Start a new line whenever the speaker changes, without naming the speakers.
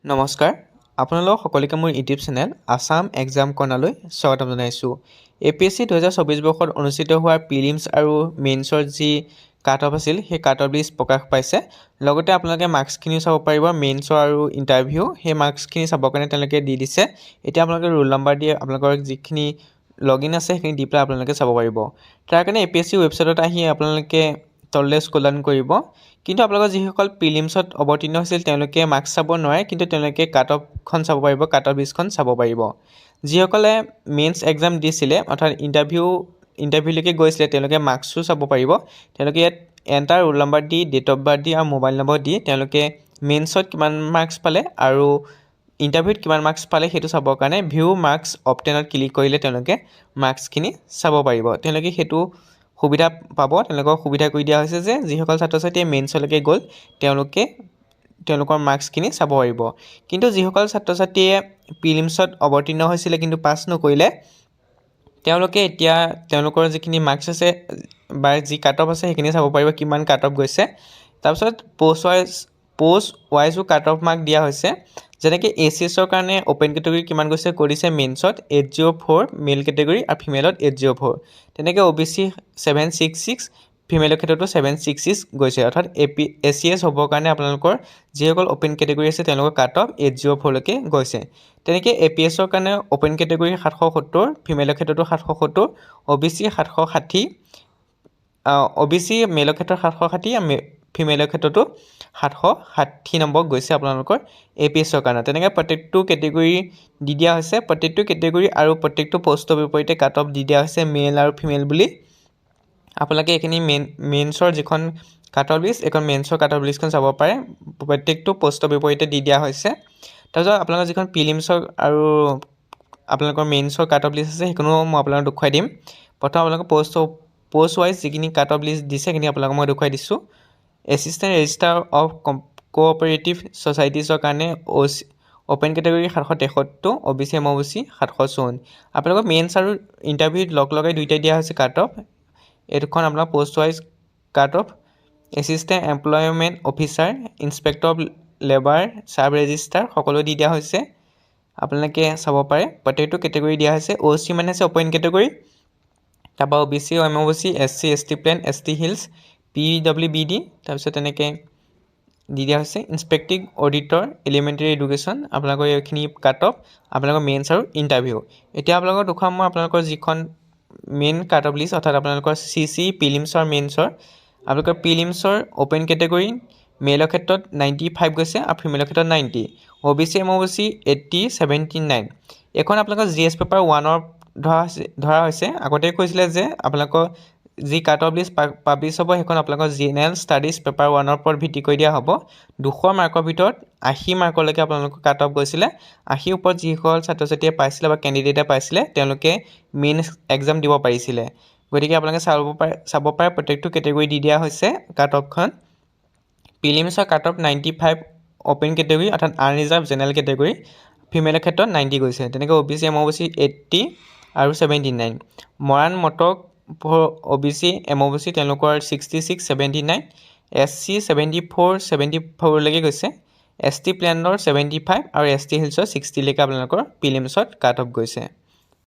নমস্কাৰ আপোনালোক সকলোকে মোৰ ইউটিউব চেনেল আসাম এক্সাম কৰ্ণাৰলৈ স্বাগতম জনাইছোঁ। APSC 2024 বৰ্ষত অনুষ্ঠিত হোৱা প্ৰিলিমছ আৰু মেইনছৰ যি কাট অফ আছিল সেই কাট অফ লিষ্ট প্ৰকাশ পাইছে। লগতে আপোনালোকে মাৰ্কছখিনিও চাব পাৰিব, মেইনছৰ আৰু ইণ্টাৰভিউ সেই মাৰ্কছখিনি চাবৰ কাৰণে তেওঁলোকে দি দিছে। এতিয়া আপোনালোকে ৰোল নম্বৰ দিয়ে আপোনালোকৰ যিখিনি লগইন আছে সেইখিনি দি পেলাই আপোনালোকে চাব পাৰিব। তাৰ কাৰণে APSC ৱেবছাইটত আহি আপোনালোকে তললৈ স্ক্ৰল ডাউন কৰিব। কিন্তু আপোনালোকৰ যিসকল প্ৰিলিমছত অৱতীৰ্ণ হৈছিল তেওঁলোকে মাৰ্কছ চাব নোৱাৰে, কিন্তু তেওঁলোকে কাট অফখন চাব পাৰিব, কাট অফ লিষ্টখন চাব পাৰিব। যিসকলে মেইনছ এক্সাম দিছিলে অৰ্থাৎ ইণ্টাৰভিউলৈকে গৈছিলে তেওঁলোকে মাৰ্কছো চাব পাৰিব। তেওঁলোকে ইয়াত এণ্টাৰ ৰোল নম্বৰ দি, ডেট অফ বাৰ্থ দি আৰু মোবাইল নম্বৰ দি তেওঁলোকে মেইনছত কিমান মাৰ্কছ পালে আৰু ইণ্টাৰভিউত কিমান মাৰ্কছ পালে সেইটো চাবৰ কাৰণে ভিউ মাৰ্কছ অপশ্যনত ক্লিক কৰিলে তেওঁলোকে মাৰ্কছখিনি চাব পাৰিব। তেওঁলোকে সেইটো সুবিধা পাব। তেওঁলোকক সুবিধা কৰি দিয়া হৈছে যে যিসকল ছাত্ৰ ছাত্ৰীয়ে মেইনছলৈকে গ'ল তেওঁলোকৰ মাৰ্কছখিনি চাব পাৰিব। কিন্তু যিসকল ছাত্ৰ ছাত্ৰীয়ে প্ৰিলিমছত অৱতীৰ্ণ হৈছিলে কিন্তু পাছ নকৰিলে তেওঁলোকে এতিয়া তেওঁলোকৰ যিখিনি মাৰ্কছ আছে বা যি কাট অফ আছে সেইখিনি চাব পাৰিব, কিমান কাট অফ গৈছে। তাৰপিছত পষ্ট ৱাইজো কাট অফ মাৰ্ক দিয়া হৈছে। যেনেকৈ ACSৰ কাৰণে অ'পেন কেটেগৰী কিমান গৈছে কৈ দিছে মেইনছত 804 মেল কেটেগৰী আৰু ফিমেলত 804। তেনেকৈ OBC 766, ফিমেলৰ ক্ষেত্ৰতো 766 গৈছে। অৰ্থাৎ ACS হ'বৰ কাৰণে আপোনালোকৰ যিসকল অ'পেন কেটেগৰী আছে তেওঁলোকৰ কাট অফ 804লৈকে গৈছে। তেনেকৈ APSৰ কাৰণে অ'পেন কেটেগৰী 770, ফিমেলৰ ক্ষেত্ৰতো 770, OBC 760, OBC মেলৰ ক্ষেত্ৰত 760 আৰু ফিমেলৰ ক্ষেত্ৰতো 760 নম্বৰ গৈছে আপোনালোকৰ APSৰ কাৰণে। তেনেকৈ প্ৰত্যেকটো কেটেগৰী দি দিয়া হৈছে। প্ৰত্যেকটো কেটেগৰী আৰু প্ৰত্যেকটো পষ্টৰ বিপৰীতে কাট অফ দি দিয়া হৈছে মেল আৰু ফিমেল বুলি। আপোনালোকে এইখিনি মেইনছৰ যিখন কাট অফ লিষ্ট এইখন মেইনছৰ কাট অফ লিষ্টখন চাব পাৰে। প্ৰত্যেকটো পষ্টৰ বিপৰীতে দি দিয়া হৈছে। তাৰপিছত আপোনালোকৰ যিখন প্ৰিলিমছৰ আৰু আপোনালোকৰ মেইনছৰ কাট অফ লিষ্ট আছে সেইখনো মই আপোনালোকক দেখুৱাই দিম। প্ৰথম আপোনালোকৰ পষ্ট ৱাইজ যিখিনি কাট অফ লিষ্ট দিছে সেইখিনি আপোনালোকক মই দেখুৱাই দিছোঁ। এছিষ্টেণ্ট ৰেজিষ্টাৰ অফ কোঅপাৰেটিভ ছ'চাইটিছৰ কাৰণে অ'পেন কেটেগৰী 763, OBC MOBC 754। আপোনালোকৰ মেইনছ আৰু ইণ্টাৰভিউত লগাই দুইটাই দিয়া হৈছে কাট অফ। এইটোখন আপোনাৰ post wise cut off. Assistant employment officer, inspector of labour, sub registrar সকলো দি দিয়া হৈছে। আপোনালোকে চাব পাৰে প্ৰত্যেকটো কেটেগৰী দিয়া হৈছে। OC মানে আছে অ'পেন কেটেগৰী, তাৰপৰা OBC, MOBC, SC, ST plain, ST hills, PWBD, তাৰপিছত তেনেকৈ দি দিয়া হৈছে। ইনস্পেক্টিং অডিটৰ, এলিমেণ্টেৰী এডুকেশ্যন আপোনালোকৰ এইখিনি কাট অফ আপোনালোকৰ মেইনছ আৰু ইণ্টাৰভিউ। এতিয়া আপোনালোকক দেখুৱাম মই আপোনালোকৰ যিখন মেইন কাট অফ লিষ্ট অৰ্থাৎ আপোনালোকৰ CC প্ৰিলিমছৰ আৰু মেইনছৰ। আপোনালোকৰ প্ৰিলিমছৰ অ'পেন কেটেগৰী মেলৰ ক্ষেত্ৰত 95 গৈছে আৰু ফিমেলৰ ক্ষেত্ৰত 90, OBC MOBC 80, 79। এইখন আপোনালোকৰ GS পেপাৰ 1ৰ ধৰা হৈছে। আগতে কৈছিলে যে আপোনালোকৰ যি কাট অফ লিষ্ট পাব্লিছ হ'ব সেইখন আপোনালোকৰ জেনেৰেল ষ্টাডিজ পেপাৰ 1ৰ ওপৰত ভিত্তি কৰি দিয়া হ'ব। 200 মাৰ্কৰ ভিতৰত 80 মাৰ্কলৈকে আপোনালোকৰ কাট অফ গৈছিলে। 80ৰ ওপৰত যিসকল ছাত্ৰ ছাত্ৰীয়ে পাইছিলে বা কেণ্ডিডেটে পাইছিলে তেওঁলোকে মেইন এক্সাম দিব পাৰিছিলে। গতিকে আপোনালোকে চাব পাৰে প্ৰত্যেকটো কেটেগৰী দি দিয়া হৈছে কাট অফখন। প্ৰিলিমছৰ কাট অফ 95 অ'পেন কেটেগৰী অৰ্থাৎ আনৰিজাৰ্ভ জেনেৰেল কেটেগৰী, ফিমেলৰ ক্ষেত্ৰত 90 গৈছে। তেনেকৈ OBC MOBC 80 আৰু 79। মৰাণ মটক OBC MOBC তেওঁলোকৰ 66, 79, SC 74, 74লৈকে গৈছে। ST প্লেনৰ 75 আৰু ST হিলছৰ 60লৈকে আপোনালোকৰ প্ৰিলিমছত কাট অফ গৈছে।